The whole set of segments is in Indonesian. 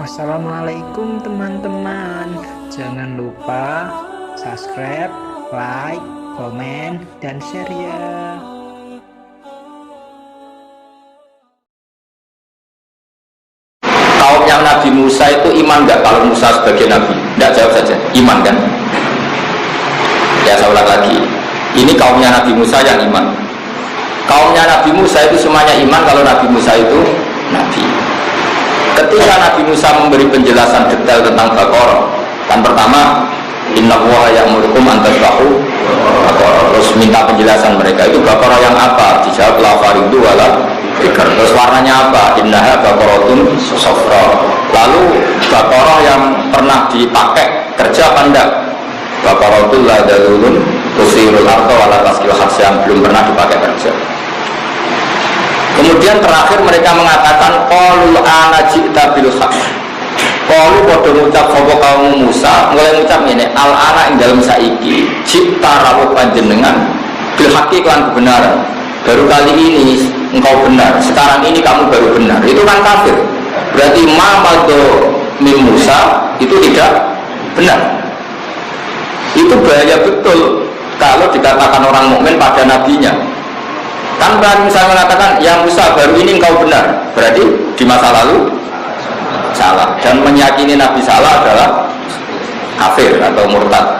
Assalamualaikum teman-teman. Jangan lupa subscribe, like, komen, dan share ya. Kaumnya Nabi Musa itu iman nggak kalau Musa sebagai Nabi? Nggak, jawab saja. Iman kan? Ya, saya ulang lagi. Ini kaumnya Nabi Musa yang iman. Kaumnya Nabi Musa itu semuanya iman kalau Nabi Musa itu Nabi. Ketika Nabi Musa memberi penjelasan detail tentang Baqarah, kan pertama Inna Allaha ya'murukum an tadhbahu Baqarah, terus minta penjelasan mereka itu Baqarah yang apa? Dijawab la faridu wala bikr. Terus warnanya apa? Innaha baqaratun safra. Lalu Baqarah yang pernah dipakai kerja apa enggak? Baqaratul la dalulun tusirul arda wala tasqil hats, yang belum pernah dipakai kerja. Kemudian terakhir mereka mengatakan qalu ana ji'ta bil haqq. Qalu padha ngucap sapa kaum Musa, mulai ngucap ngene, al ana ing dalem saiki ji'ta rawuh panjenengan bil haqqi lan kebenaran. Baru kali ini engkau benar, sekarang ini kamu baru benar. Itu kan kafir. Berarti ma madho min Musa itu tidak benar. Itu bahaya betul kalau dikatakan orang mukmin pada nabinya. Kan berarti misalnya mengatakan yang Musa baru ini engkau benar, berarti di masa lalu salah, dan meyakini Nabi salah adalah kafir atau murtad.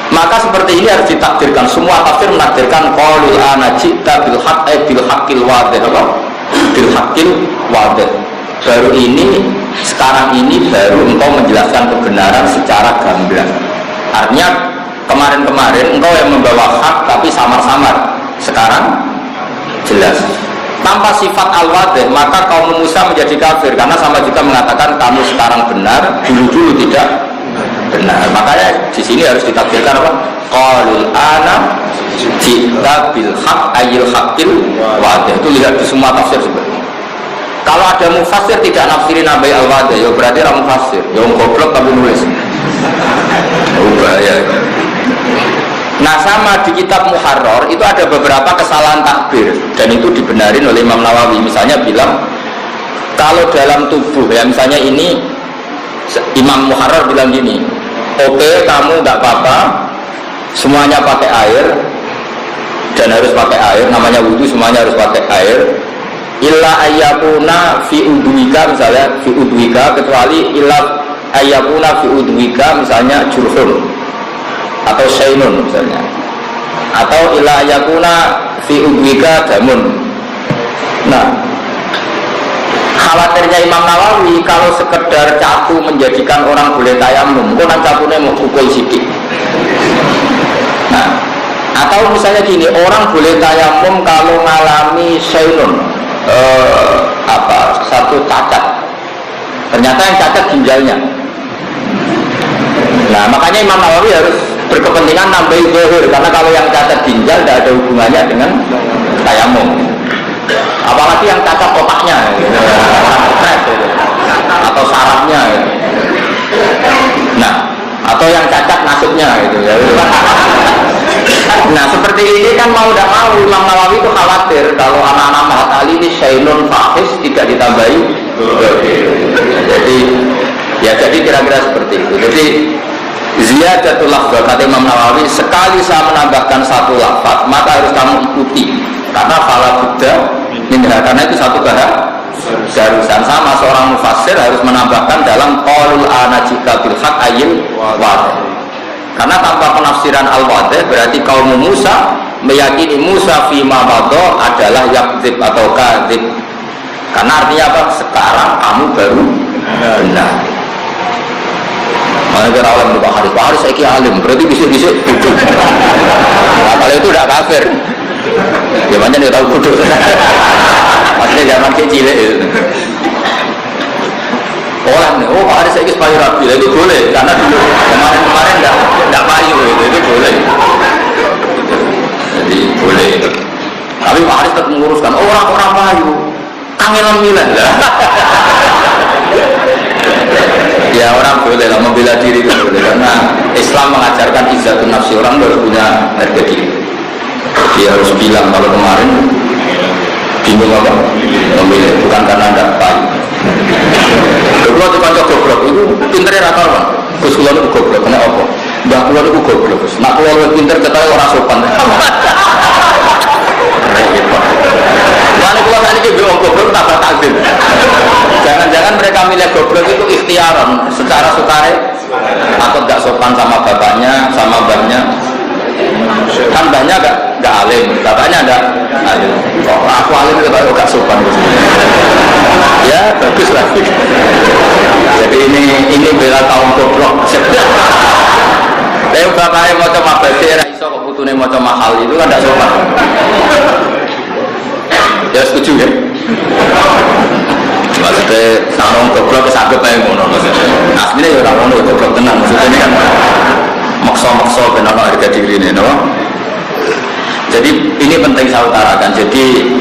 Maka seperti ini harus ditakdirkan. Semua tafsir menakdirkan qaulul ana ji'ta bil haqqi bil haqqil wadih, apa? Bil haqqil wadih. Baru ini, sekarang ini baru engkau menjelaskan kebenaran secara gamblang. Artinya kemarin-kemarin engkau yang membawa hak tapi samar-samar. Sekarang jelas. Tanpa sifat al-wadih, maka kaum Musa menjadi kafir karena sama juga mengatakan kamu sekarang benar, dulu tidak benar. Makanya di sini harus ditakdirkan apa? Qaulul ana ji'ta bil haqq ayil haqqil wadih. Itu lihat di semua tafsir seperti ini. Kalau ada mufassir tidak nafsirin nabi al-wadih, ya berarti orang mufassir. Ya goblok tapi nulis. Oh bahaya. Nah, sama di kitab Muharrar itu ada beberapa kesalahan takbir dan itu dibenarin oleh Imam Nawawi. Misalnya bilang kalau dalam tubuh, ya misalnya ini Imam Muharrar bilang gini, oke, kamu nggak apa-apa, semuanya pakai air dan harus pakai air, namanya wudhu semuanya harus pakai air. Illa ayyakuna fi udwika, misalnya fi udwika, kecuali illa ayyakuna fi udwika misalnya jurhun atau syainun misalnya, atau ila yakuna fi udwika damun. Nah, khawatirnya Imam Nawawi kalau sekedar capu menjadikan orang boleh tayamum, kok nang capune mau pukul sidik. Nah, atau misalnya gini, orang boleh tayamum kalau mengalami syainun, satu cacat, ternyata yang cacat ginjalnya. Nah, makanya Imam Nawawi harus berkepentingan nambahin zuhur, karena kalau yang cacat ginjal tidak ada hubungannya dengan tayamum. Apalagi yang cacat otaknya atau sarafnya gitu. Nah, atau yang cacat nasibnya gitu ya. Nah, seperti ini kan mau tidak mau Imam Nawawi itu khawatir kalau anak-anak Mahat Ali ini syainun fahis tidak ditambahi. Jadi kira-kira seperti itu. Jadi ziyadatul lafaz, kata Imam Nawawi, sekali saya menambahkan satu lafaz maka harus kamu ikuti, karena fala budda minha, karena itu satu keharusan. Sama seorang mufassir harus menambahkan dalam qaulul ana ji'ta bil haqq ayil wadih, karena tanpa penafsiran al-wadih berarti kaum Musa meyakini Musa fima madha adalah yakdzib atau kadzib, karena artinya apa? Sekarang kamu baru benar. Mana kira alim Pak Haris saya alim, berarti bisa-bisa bodoh. Nah, kalau itu tidak kafir. Zamannya dia tahu bodoh. Maksudnya zaman kecil itu. Oh Pak Haris saya payu rapi, itu boleh, karena dulu kemarin tidak payu, itu boleh. Jadi boleh itu. Tapi Pak Haris tetap menguruskan orang-orang payu, kangelan milan lah. Ya orang boleh lah membela diri itu boleh, karena Islam mengajarkan izzatun nafsi, orang harus punya harga diri. Dia harus bilang kalau kemarin bingung apa memilih, bukan karena tidak payu. Kalau pinter ketahui orang sopan. Repot. Mana kalau tadi kita bilang goblok tambah takdir. Jangan-jangan mereka milih goblok itu ikhtiaran secara sukarela. Takut gak sopan sama bapaknya, sama mbaknya. Kan mbaknya gak alim, bapaknya ada alim. Kok aku alim ketahui gak sopan. Ya bagus lah. Jadi ini bela kaum goblok. Tapi bapaknya mau coba baca, iso kok putune mau coba mahal itu kan tidak sopan. Ya setuju ya. Maksudnya sarung goblok kesagep aja ngono maksudnya. Aslinya ya orang ngono goblok tenang maksudnya ini kan maksa-maksa benar harga diri ini, no? Jadi ini penting saya utarakan. Jadi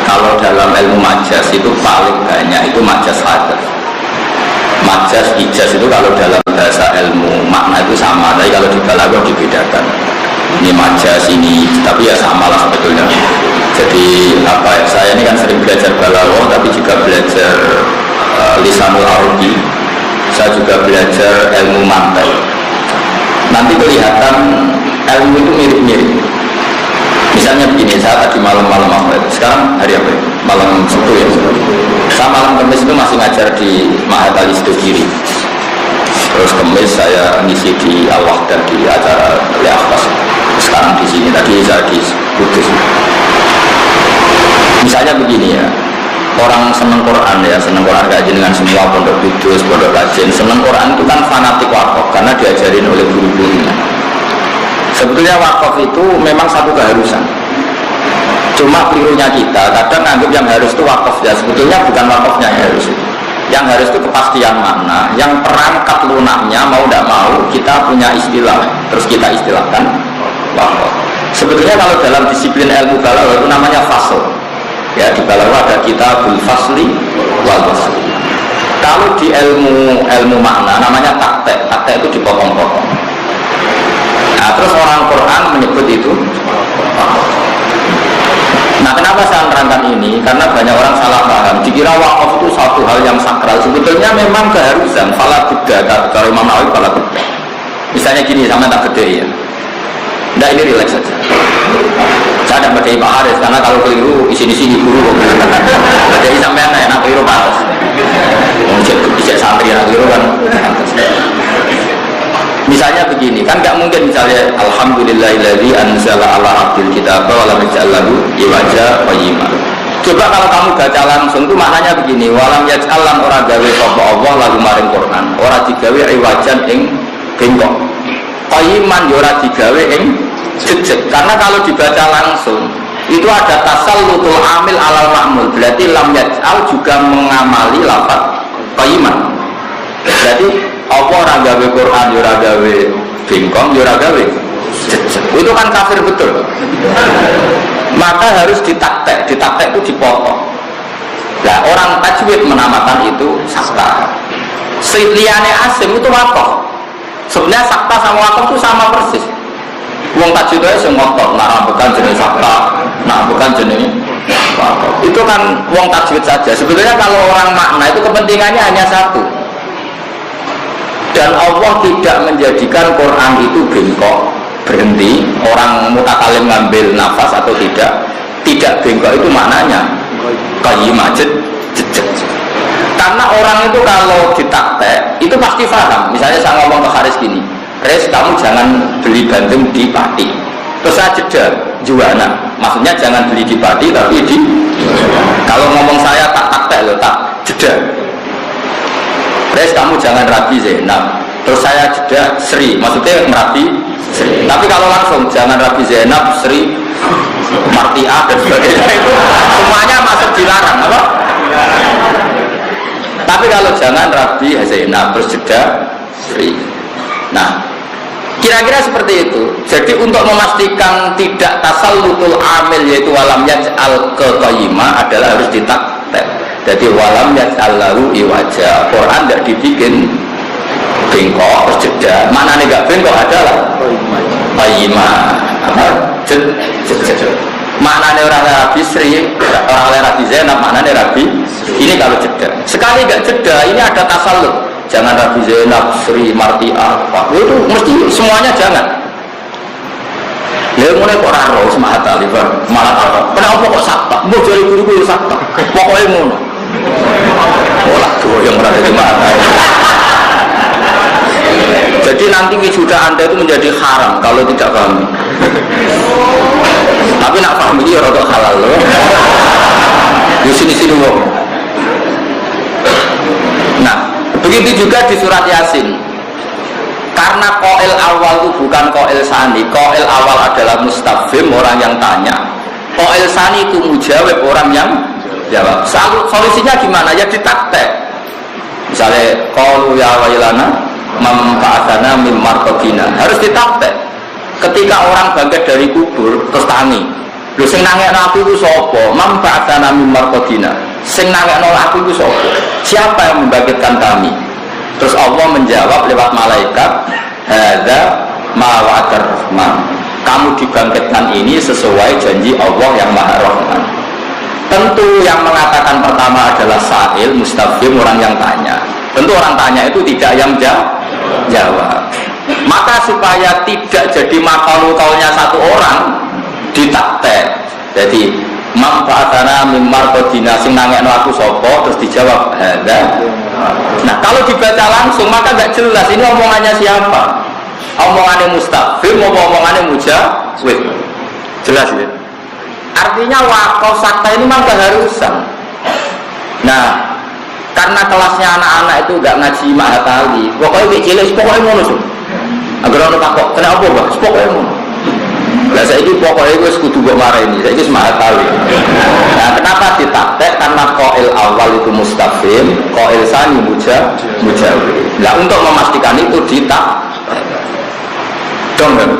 kalau dalam ilmu majas itu paling banyak itu majas hadas. Majas ijaz itu kalau dalam bahasa ilmu makna itu sama, tapi kalau di balaghah dibedakan. Ini majas ini, tapi ya sama lah sebetulnya. Jadi apa? Saya ini kan sering belajar balaghah, tapi juga belajar lisanul arabi. Saya juga belajar ilmu mantek. Nanti kelihatan ilmu itu mirip-mirip. Misalnya begini, saya tadi malam-malam sekarang hari apa ya? Malam Sabtu ya. Saya malam Kamis itu masih ngajar di Ma'had Al-Istidhiri. Terus Kamis saya ngisi di Al-Wahdah di acara Al-Akhtas. Sekarang di sini, tadi saya di Kudus. Misalnya begini ya, orang seneng Quran ya, seneng Quran kajian dengan semua pondok Kudus, pondok kajian. Seneng Quran itu kan fanatik wakaf karena diajarin oleh guru-gurunya. Sebetulnya wakaf itu memang satu keharusan. Cuma kelirunya kita, kadang anggap yang harus itu wakaf ya. Sebetulnya bukan wakafnya yang harus itu. Yang harus itu kepastian makna. Yang perangkat lunaknya mau tidak mau kita punya istilah. Terus kita istilahkan wakaf. Sebetulnya kalau dalam disiplin ilmu balaghah itu namanya fasl. Ya di balaghah ada kitabul fasli wal fasli. Kalau di ilmu makna namanya taktek. Taktek itu dipotong-potong. Nah, terus orang Quran menyebut itu. Nah, kenapa saya menerangkan ini? Karena banyak orang salah paham. Dikira wakaf itu satu hal yang sakral. Sebetulnya memang keharusan. Fala Buddha, kalau Imam Nawawi fala Buddha. Misalnya gini, sama tak gede ya. Nah, ini relax saja. Saya tidak pakai Pak Haris karena kalau keliru isi-isi guru. Jadi sampai enak keliru pantas. Bisa santri yang keliru kan. Misalnya begini, kan nggak mungkin misalnya Alhamdulillahilladzi anzala ala abdil kitaba wa lam yaj'al lahu iwaja qayyima. Coba kalau kamu baca langsung itu maknanya begini, walam yaj'al lan ora gawe sapa Allah lagu maring Quran, ora digawe iwajan ing bengkok. Qayyiman yo ora digawe ing jejeg. Karena kalau dibaca langsung itu ada tasallutul amil alal ma'mul. Berarti lam yaj'al juga mengamali lafaz qayyiman. Jadi apa orang gawe Quran, orang gawe bingkong, orang gawe jejeg. Itu kan kafir betul. Maka harus ditaktek itu dipotong. Nah, orang tajwid menamakan itu sakta. Liyane asim itu wakaf. Sebenarnya sakta sama wakaf itu sama persis. Wong tajwid itu ngotot, nah bukan jenis sakta, nah bukan jenis wakaf. Itu kan wong tajwid saja. Sebetulnya kalau orang makna itu kepentingannya hanya satu. Dan Allah tidak menjadikan Quran itu bengkok berhenti, orang mutakalim ngambil nafas atau tidak bengkok itu maknanya qayyimah jejeg. Karena orang itu kalau ditaktek itu pasti paham. Misalnya saya ngomong ke Haris gini, Haris kamu jangan beli bandeng di Pati. Terus saya jeda juana, maksudnya jangan beli di Pati tapi di. Kalau ngomong saya tak taktek loh, tak jeda. Res kamu jangan Rabi Zainab. Terus saya jeda Sri, maksudnya Rabi Sri. Tapi kalau langsung jangan Rabi Zainab, Sri, Martia dan sebagainya itu semuanya masuk dilarang, apa? Tapi kalau jangan Rabi Zainab terus jeda Sri. Nah, kira-kira seperti itu. Jadi untuk memastikan tidak tasallutul amil yaitu walam yaj'al qayyimah adalah harus ditaktek. Jadi walam yaj'allahu iwaja. Quran tidak dibikin bengkok terus jeda. Mana nih gak bengkok adalah qayyimah. Apa? Jeda. Mana nih orang Rabi Sri, orang Rabi Zainab, mana nih Rabi? Ini kalau jeda. Sekali gak jeda, ini ada tasallut. Jangan Rabi Zainab, Sri, Martia, Pak. Itu mesti semuanya jangan. Lha mulai kok ora ro semangat ali malah takok. Kenapa kok sakta? Mbok jare guru-guru sakta. Pokoke ngono. Olah doyong ora dadi mata. Jadi nanti wisuda Anda itu menjadi haram kalau tidak paham. Tapi nak paham ini rada halal loh. Di sini wong. Nah, begitu juga di surat Yasin. Karena qail awal itu bukan qail sani. Qail awal adalah mustafhim, orang yang tanya. Qail sani itu mujawab, orang yang jawab. Solusinya gimana? Ya ditaktek. Misalnya qalu ya wailana man ba'atsana min marqadina. Harus ditaktek. Ketika orang bangkit dari kubur terus tangi. Lho sing nangekno aku iku sapa? Man ba'atsana min marqadina. Sing nangekno aku iku sapa? Siapa yang membangkitkan kami? Terus Allah menjawab lewat malaikat, hadza ma wa'adar rahman. Kamu dibangkitkan ini sesuai janji Allah yang Maha Rahman. Tentu yang mengatakan pertama adalah sa'il, mustafhim, orang yang tanya. Tentu orang tanya itu tidak yang jawab. Maka supaya tidak jadi makalu-kaulnya satu orang, ditaktek. Jadi manfaatana mimar kodina sing nangekno aku sopo, terus dijawab hadza. Nah kalau dibaca langsung maka nggak jelas ini omongannya siapa. Omongannya mustafhim, omongannya mujawab. Jelas ya. Artinya wakaf sakta ini memang keharusan. Nah karena kelasnya anak-anak itu nggak ngaji mahatali, pokoknya kecil, pokoknya ngono sih. Agar orang takut, kenapa bah? Pokoknya ngono. Lah saya ini pokoknya gue sekutu gue marah ini, saya ini mahatali. Nah kenapa ditaktek? Karena qail awal itu mustafhim, qail sani mujawab. Nah untuk memastikan itu ditaktek. Dong kan?